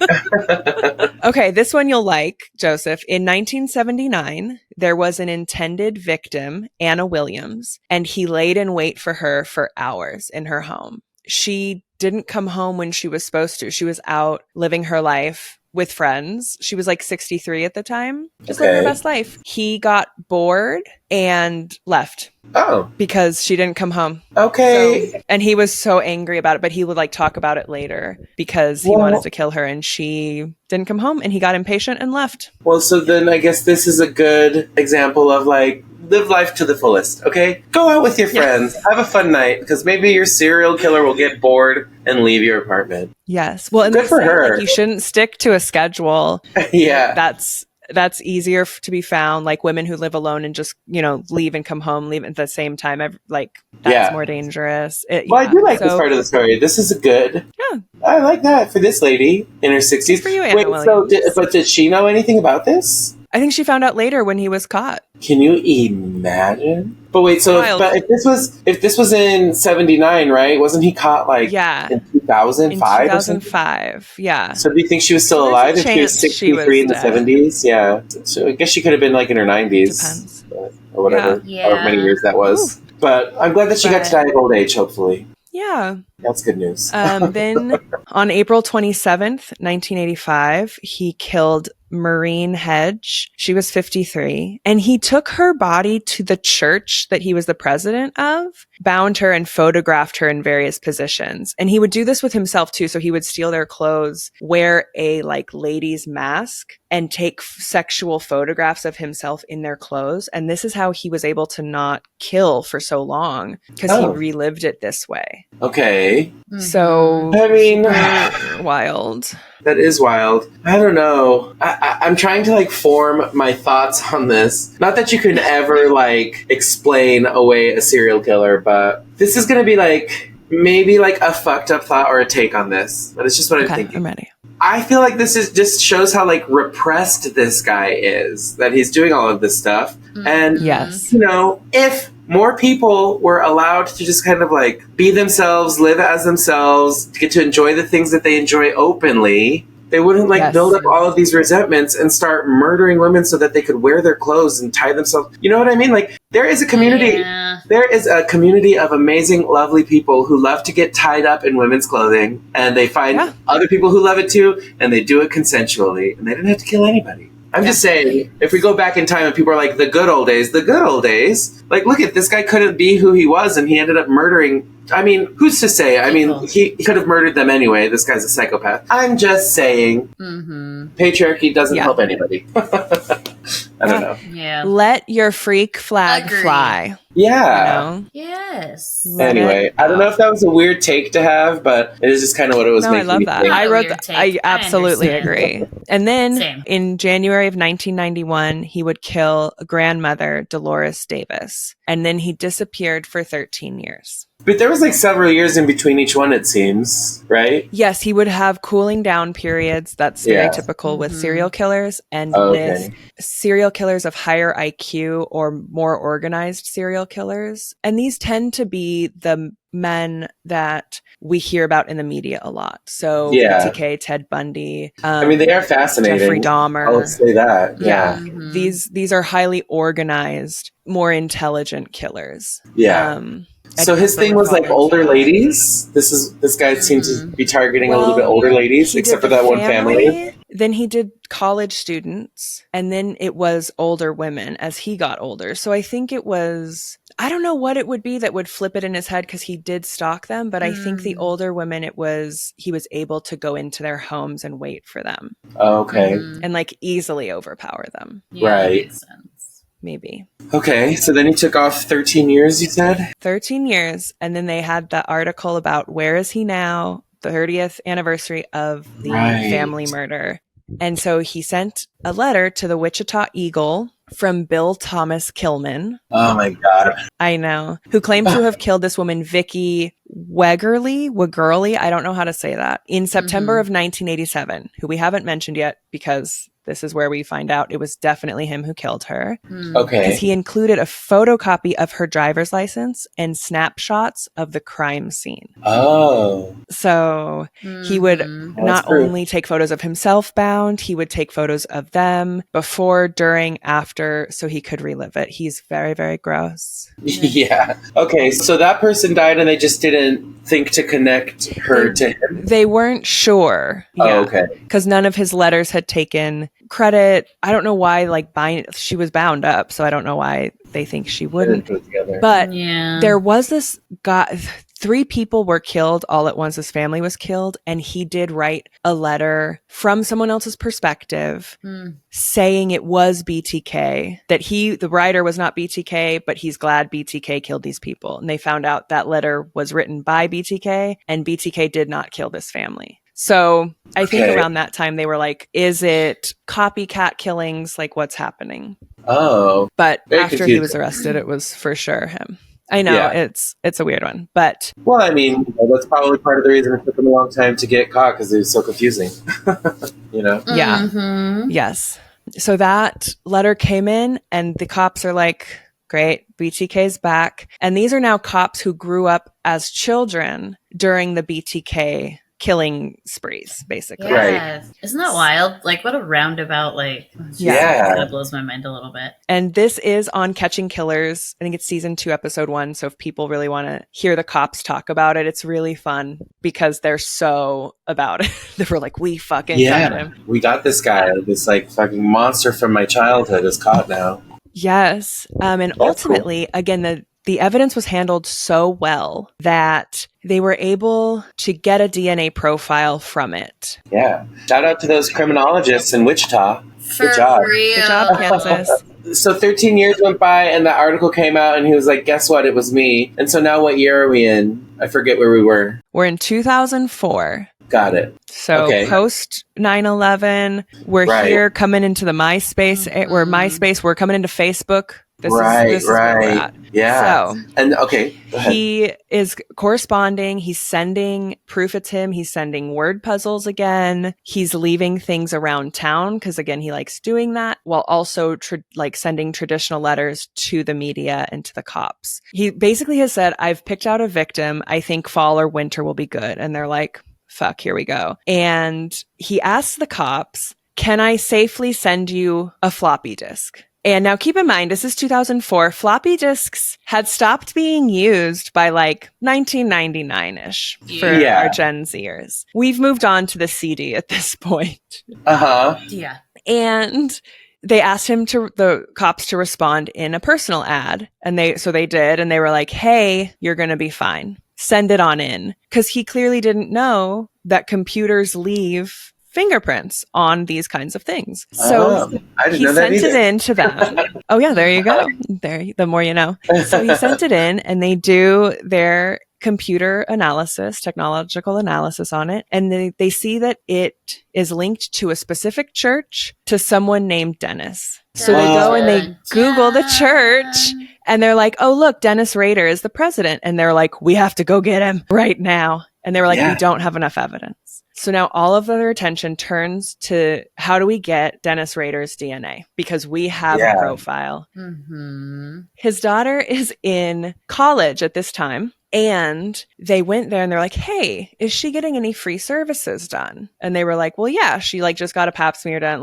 Okay, this one you'll like, Joseph. In 1979, there was an intended victim, Anna Williams, and he laid in wait for her for hours in her home. She didn't come home when she was supposed to. She was out living her life with friends. She was like 63 at the time, just living her best life. He got bored and left. Oh. Because she didn't come home. Okay. So, and he was so angry about it, but he would like talk about it later because he wanted to kill her and she didn't come home and he got impatient and left. Well, so then I guess this is a good example of like, live life to the fullest, okay? Go out with your friends. Have a fun night because maybe your serial killer will get bored and leave your apartment. Yes. Well, and good for her. Like, you shouldn't stick to a schedule. Yeah. That's easier to be found, like women who live alone and just, leave and come home, leave at the same time. That's more dangerous. I do like this part of the story. This is good. Yeah. I like that for this lady in her 60s. For you, Anna Williams. But did she know anything about this? I think she found out later when he was caught. Can you imagine? But wait, so if this was in 79, right? Wasn't he caught in 2005? In 2005 yeah. So do you think she was still alive if she was 63 in the 70s? Yeah. So I guess she could have been like in her 90s. Depends. Or whatever. Yeah. However many years that was. Ooh. But I'm glad that she got to die of old age, hopefully. Yeah. That's good news. Then on April 27th, 1985, he killed Maureen Hedge. She was 53. And he took her body to the church that he was the president of, bound her and photographed her in various positions. And he would do this with himself too. So he would steal their clothes, wear a lady's mask, and take sexual photographs of himself in their clothes. And this is how he was able to not kill for so long, because he relived it this way. Okay. So, I mean, wild. That is wild. I don't know. I'm trying to form my thoughts on this. Not that you can ever explain away a serial killer, but this is going to be maybe a fucked up thought or a take on this. But it's just what I'm thinking. I'm ready. I feel like this is just shows how repressed this guy is, that he's doing all of this stuff. And, yes, if more people were allowed to just kind of be themselves, live as themselves, get to enjoy the things that they enjoy openly, they wouldn't build up all of these resentments and start murdering women so that they could wear their clothes and tie themselves. You know what I mean? There is a community. Yeah. There is a community of amazing, lovely people who love to get tied up in women's clothing, and they find other people who love it too, and they do it consensually, and they didn't have to kill anybody. I'm just saying, if we go back in time and people are the good old days, look at this guy couldn't be who he was and he ended up murdering. I mean, who's to say? I mean, he could have murdered them anyway. This guy's a psychopath. I'm just saying, patriarchy doesn't help anybody. I don't know. Yeah. Let your freak flag fly. Yeah. Yes. Anyway, I don't know if that was a weird take to have, but it is just kind of what it was making me think. I love that. I wrote that. I absolutely agree. And then in January of 1991, he would kill grandmother Dolores Davis. And then he disappeared for 13 years. But there was several years in between each one, it seems, right? Yes, he would have cooling down periods. That's very typical with serial killers. And with serial killers of higher IQ or more organized serial killers. And these tend to be the men that we hear about in the media a lot. So BTK, Ted Bundy. I mean, they are fascinating. Jeffrey Dahmer. I'll say that. Yeah. These are highly organized, more intelligent killers. Yeah. So his thing was older ladies. This guy seemed to be targeting a little bit older ladies, except for that one family. Then he did college students, and then it was older women as he got older. So I think it was, I don't know what it would be that would flip it in his head because he did stalk them, but I think the older women, he was able to go into their homes and wait for them. Okay. And easily overpower them. Yeah, right. That makes sense. Maybe. Okay, so then he took off 13 years, you said? 13 years. And then they had the article about where is he now, the 30th anniversary of the family murder. And so he sent a letter to the Wichita Eagle from Bill Thomas Killman. Oh my God. I know. Who claimed to have killed this woman, Vicky Wegerly, I don't know how to say that, in September of 1987, who we haven't mentioned yet because This is where we find out it was definitely him who killed her. Okay. Because he included a photocopy of her driver's license and snapshots of the crime scene. Oh. So he would not only take photos of himself bound, he would take photos of them before, during, after, so he could relive it. He's very, very gross. Yeah. Okay, so that person died and they just didn't think to connect her to him? They weren't sure. Oh, okay. Because none of his letters had taken credit. I don't know why, she was bound up, so I don't know why they think she wouldn't. But there was this guy, 3 people were killed all at once. His family was killed, and he did write a letter from someone else's perspective saying it was BTK, that the writer was not BTK, but he's glad BTK killed these people. And they found out that letter was written by BTK, and BTK did not kill this family. So I think around that time they were like, is it copycat killings? Like, what's happening? Oh. But after he was arrested, it was for sure him. I know, it's a weird one, but... Well, I mean, that's probably part of the reason it took him a long time to get caught, because it was so confusing. You know? Yeah. Mm-hmm. Yes. So that letter came in, and the cops are like, great, BTK's back. And these are now cops who grew up as children during the BTK killing sprees, basically. Yeah. Right. Isn't that wild? Like, what a roundabout, that blows my mind a little bit. And this is on Catching Killers. I think it's season 2, episode 1. So if people really want to hear the cops talk about it, it's really fun because they're so about it. They were like, we fucking got him. We got this guy. This fucking monster from my childhood is caught now. Yes. And ultimately, again, the evidence was handled so well that they were able to get a DNA profile from it. Yeah. Shout out to those criminologists in Wichita. Good job. Good job, Kansas. So 13 years went by and the article came out and he was like, guess what? It was me. And so now what year are we in? I forget where we were. We're in 2004. Got it. So post 9/11, we're here coming into the MySpace. We're coming into Facebook. This is where we're at. Yeah. So, and go ahead. He is corresponding. He's sending proof it's him. He's sending word puzzles again. He's leaving things around town because, again, he likes doing that while also sending traditional letters to the media and to the cops. He basically has said, I've picked out a victim. I think fall or winter will be good. And they're like, fuck, here we go. And he asks the cops, can I safely send you a floppy disk? And now keep in mind, this is 2004. Floppy disks had stopped being used by 1999-ish for our Gen Zers. We've moved on to the CD at this point. Uh-huh. Yeah. And they asked the cops to respond in a personal ad. And they did. And they were like, hey, you're going to be fine. Send it on in. Because he clearly didn't know that computers leave fingerprints on these kinds of things. So he sent it in to them. Oh yeah, there you go. The more you know. So he sent it in and they do their computer analysis, technological analysis on it. And they see that it is linked to a specific church to someone named Dennis. So they go and they Google the church and they're like, oh, look, Dennis Rader is the president. And they're like, we have to go get him right now. And they were like, we don't have enough evidence. So now all of their attention turns to how do we get Dennis Rader's DNA? Because we have a profile. Mm-hmm. His daughter is in college at this time. And they went there and they're like, hey, is she getting any free services done? And they were like, well, yeah, she just got a pap smear done,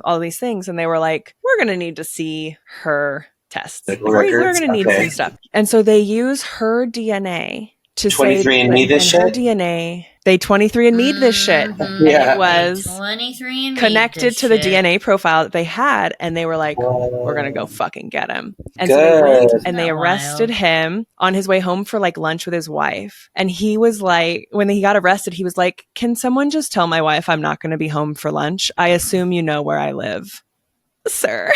all these things. And they were like, we're going to need to see her tests. We're going to need some stuff. And so they use her DNA to 23andMe this shit? Her DNA, they 23andMe'd this shit. Yeah. It was 23andMe connected to the DNA profile that they had, and they were like, we're going to go fucking get him. And so they went and they arrested him on his way home for lunch with his wife. And he was like, when he got arrested, he was like, can someone just tell my wife I'm not going to be home for lunch? I assume you know where I live. Sir.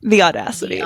The audacity.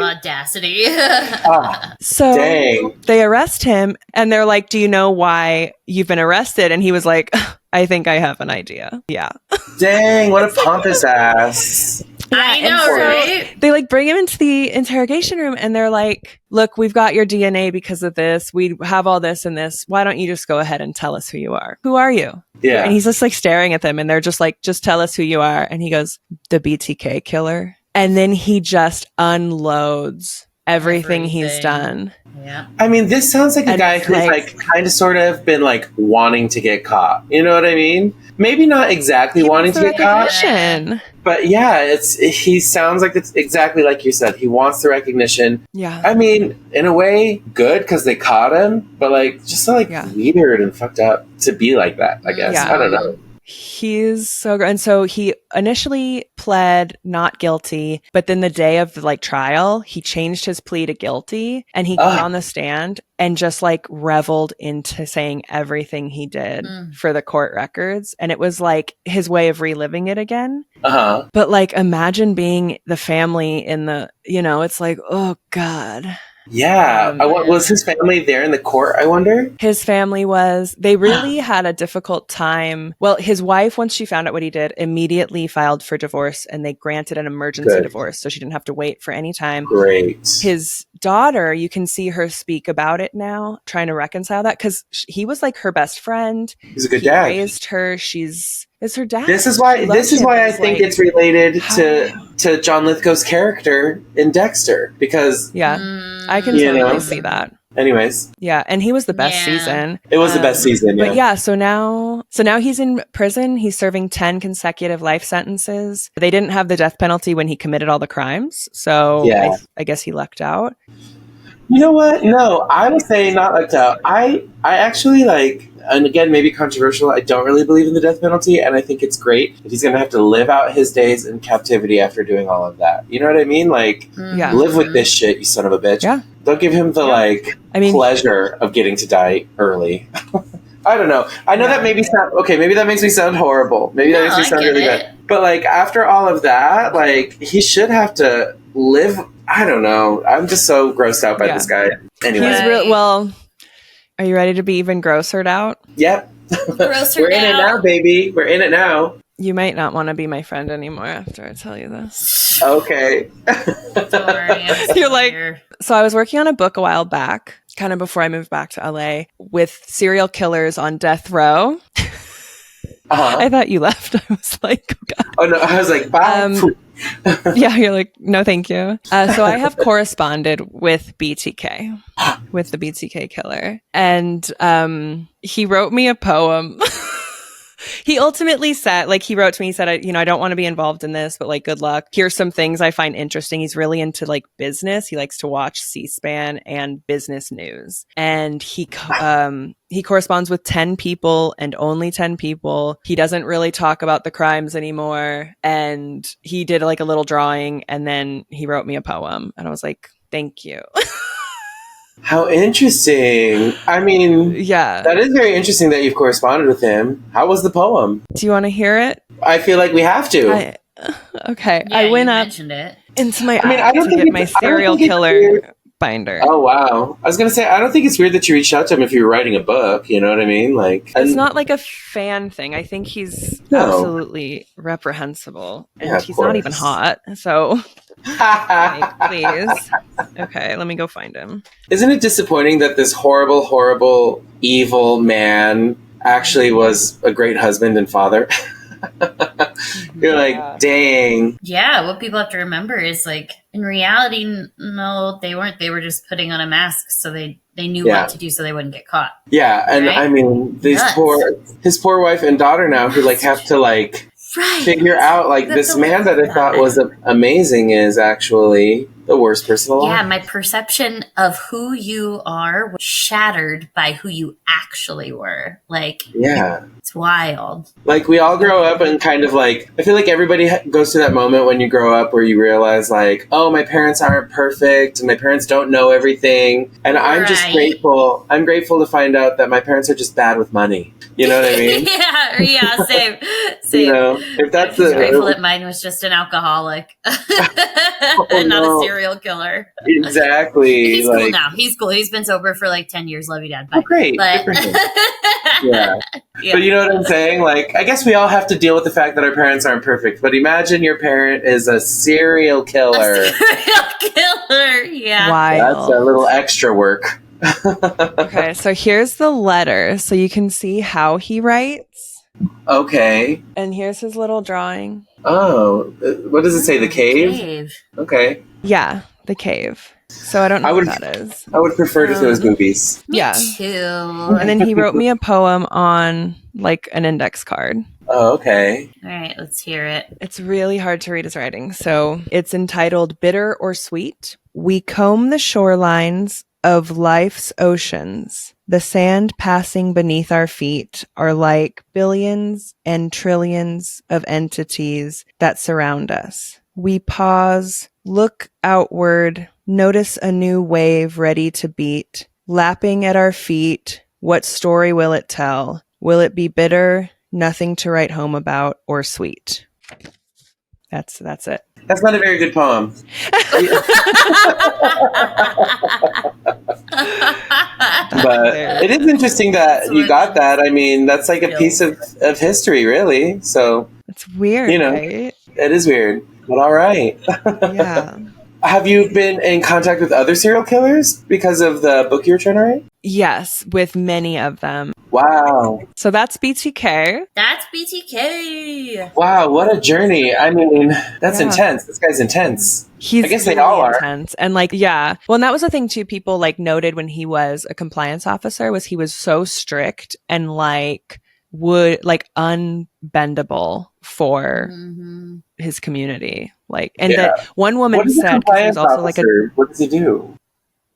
So they arrest him and they're like, do you know why you've been arrested? And he was like, I think I have an idea. Yeah. Dang, what a pompous ass. I know, right? They like bring him into the interrogation room and they're like, look, we've got your DNA because of this. We have all this and this. Why don't you just go ahead and tell us who you are? Who are you? Yeah. And he's just like staring at them and they're just like, just tell us who you are. And he goes, the BTK Killer. And then he just unloads everything he's done. Yeah. I mean, this sounds like a guy who's like kind of sort of been like wanting to get caught. You know what I mean? Maybe not exactly wanting to get caught. But yeah, he sounds like it's exactly like you said. He wants the recognition. Yeah. I mean, in a way, good because they caught him, but like just so like weird and fucked up to be like that, I guess. Yeah. I don't know. He's so good. And so he initially pled not guilty, but then the day of the like trial, he changed his plea to guilty and he got on the stand and just like reveled into saying everything he did for the court records. And it was like his way of reliving it again. But like imagine being the family in the, it's like, oh God. Yeah. Was his family there in the court, I wonder? His family they really had a difficult time. Well, his wife, once she found out what he did, immediately filed for divorce and they granted an emergency divorce. So she didn't have to wait for any time. Great. His daughter, you can see her speak about it now, trying to reconcile that because he was like her best friend. He's a good dad. Raised her. Is her dad. This is why I think it's related to John Lithgow's character in Dexter because I can totally see that. Anyways, and he was the best season. It was the best season. But so now he's in prison. He's serving 10 consecutive life sentences. They didn't have the death penalty when he committed all the crimes, so I guess he lucked out. You know what? No, I would say not lucked out. I actually like. And again, maybe controversial, I don't really believe in the death penalty, and I think it's great that he's going to have to live out his days in captivity after doing all of that. You know what I mean? Like, live with this shit, you son of a bitch. Yeah. Don't give him the, pleasure of getting to die early. I don't know. I know that maybe maybe that makes me sound horrible. Maybe that makes me sound really good. But, after all of that, he should have to live. I don't know. I'm just so grossed out by this guy. Anyway. He's are you ready to be even grossered out? Yep. We're in it now, baby. We're in it now. You might not want to be my friend anymore after I tell you this. Okay. You're like, so I was working on a book a while back, kind of before I moved back to LA, with serial killers on death row. I thought you left. I was like, oh God. Oh no, I was like, bye. You're like, no, thank you. So I have corresponded with BTK, with the BTK Killer. And he wrote me a poem. He ultimately said, he wrote to me, he said, I don't want to be involved in this, but good luck. Here's some things I find interesting. He's really into business. He likes to watch C-SPAN and business news. And he corresponds with 10 people and only 10 people. He doesn't really talk about the crimes anymore. And he did a little drawing and then he wrote me a poem. And I was like, thank you. How interesting. I mean, that is very interesting that you've corresponded with him. How was the poem? Do you want to hear it? I feel like we have to. Okay. Yeah, I went up into my to get my serial killer binder. Oh, wow. I was going to say, I don't think it's weird that you reached out to him if you were writing a book. You know what I mean? It's not a fan thing. I think he's absolutely reprehensible. And he's not even hot. So... please. Okay, let me go find him. Isn't it disappointing that this horrible, horrible, evil man actually was a great husband and father? You're like, dang. Yeah, what people have to remember is in reality, no, they weren't. They were just putting on a mask so they knew what to do so they wouldn't get caught. Yeah, and right? I mean, his poor wife and daughter now who have to figure out this man that I thought was amazing is actually the worst person alive. Yeah, my perception of who you are was shattered by who you actually were. It's wild. We all grow up and kind of I feel like everybody goes through that moment when you grow up where you realize oh, my parents aren't perfect and my parents don't know everything. And I'm just grateful. I'm grateful to find out that my parents are just bad with money. You know what I mean? yeah, same. If that's I'm grateful that mine was just an alcoholic and not a serial killer. Exactly. He's cool now. He's cool. He's been sober for 10 years. Love you, Dad. Bye. Oh, great. But, Yeah. But you know what I'm saying? Like, I guess we all have to deal with the fact that our parents aren't perfect. But imagine your parent is a serial killer. A serial killer, yeah. Wild. That's a little extra work. Okay, so here's the letter. So you can see how he writes. Okay. And here's his little drawing. Oh, what does it say? The cave? Okay. Yeah, the cave. So I don't know what that is. I would prefer if it was movies. Me too. And then he wrote me a poem on like an index card. Oh, okay. All right, let's hear it. It's really hard to read his writing. So it's entitled Bitter or Sweet. We comb the shorelines of life's oceans. The sand passing beneath our feet are like billions and trillions of entities that surround us. We pause, look outward, notice a new wave ready to beat, lapping at our feet. What story will it tell? Will it be bitter, nothing to write home about, or sweet? That's it. That's not a very good poem. But it is interesting that you got that. I mean, that's like a piece of history, really. So it's weird, right? It is weird, but all right. Yeah. Have you been in contact with other serial killers because of the book you were trying to write? Yes, with many of them. Wow. So that's BTK. That's BTK. Wow, what a journey. I mean, that's intense. This guy's intense. I guess really they all intense. And like, yeah. Well, and that was the thing too, people like noted when he was a compliance officer was he was so strict and like would like unbendable for his community. Like, and that one woman said, he was also like what does he do?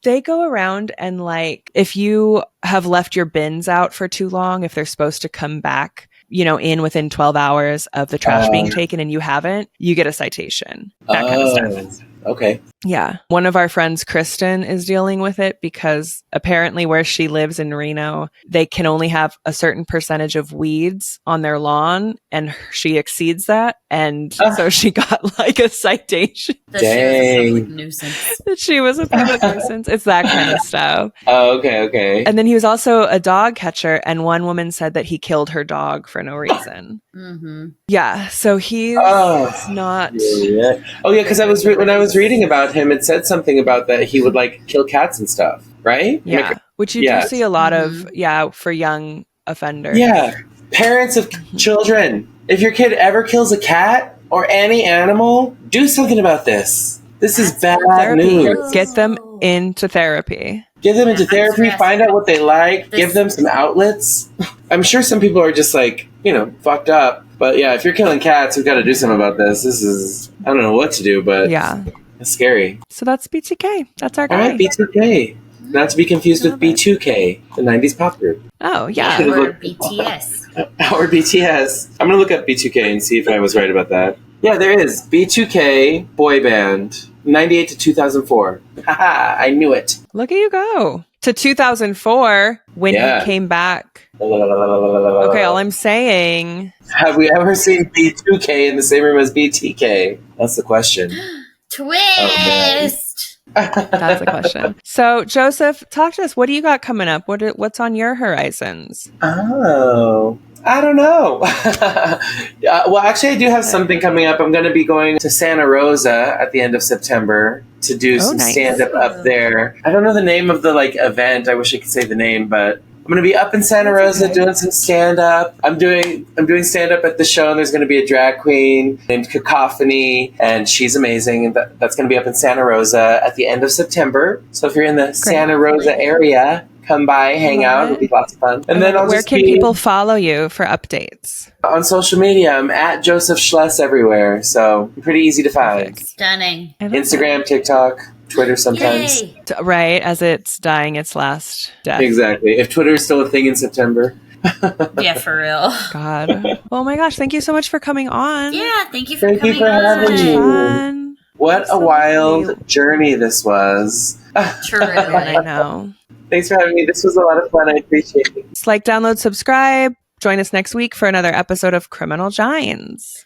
They go around and like, if you have left your bins out for too long, if they're supposed to come back, you know, in within 12 hours of the trash being taken and you haven't, you get a citation. That kind of stuff. Okay. Yeah. One of our friends, Kristen, is dealing with it because apparently where she lives in Reno, they can only have a certain percentage of weeds on their lawn and she exceeds that. And so she got like a citation. Dang. That she was a public nuisance. It's that kind of stuff. Oh, okay. And then he was also a dog catcher. And one woman said that he killed her dog for no reason. Yeah. So he's not. Yeah. Oh, yeah. Because when I was reading about him, it said something about that he would like kill cats and stuff, right? Yeah. Which you do see a lot of, for young offenders. Yeah. Parents of children. If your kid ever kills a cat or any animal, do something about this. This is bad news. Get them into therapy. Get them into therapy, find out what they like, give them some outlets. I'm sure some people are just like, you know, fucked up. But yeah, if you're killing cats, we've got to do something about this. This is, I don't know what to do, but it's scary. So that's BTK. That's our guy. All right, BTK. Not to be confused with B2K, the 90s pop group. Oh, yeah. Or BTS. Or BTS. I'm going to look up B2K and see if I was right about that. Yeah, there is. B2K boy band, 98 to 2004. Haha, I knew it. Look at you go. To 2004, when he came back. Okay, all I'm saying. Have we ever seen B2K in the same room as BTK? That's the question. Twist! That's the question. So, Joseph, talk to us. What do you got coming up? What's on your horizons? Oh, I don't know. Well, actually, I do have something coming up. I'm going to be going to Santa Rosa at the end of September to do some stand-up up there. I don't know the name of the event. I wish I could say the name, but I'm going to be up in Santa Rosa doing some stand-up. I'm doing stand-up at the show, and there's going to be a drag queen named Cacophony, and she's amazing. And that's going to be up in Santa Rosa at the end of September. So if you're in the Santa Rosa area, come by, hang out. It'll be lots of fun. And then where can people follow you for updates? On social media, I'm at Joseph Schles everywhere, so pretty easy to find. Stunning. Instagram, TikTok, Twitter sometimes. Yay. Right, as it's dying its last death. Exactly. If Twitter is still a thing in September. Yeah, for real. God. Oh my gosh, thank you so much for coming on. Yeah, thank you for coming on. Having me. Fun. What a wild journey this was. True. I know. Thanks for having me. This was a lot of fun. I appreciate it. Just download, subscribe. Join us next week for another episode of Criminal Giants.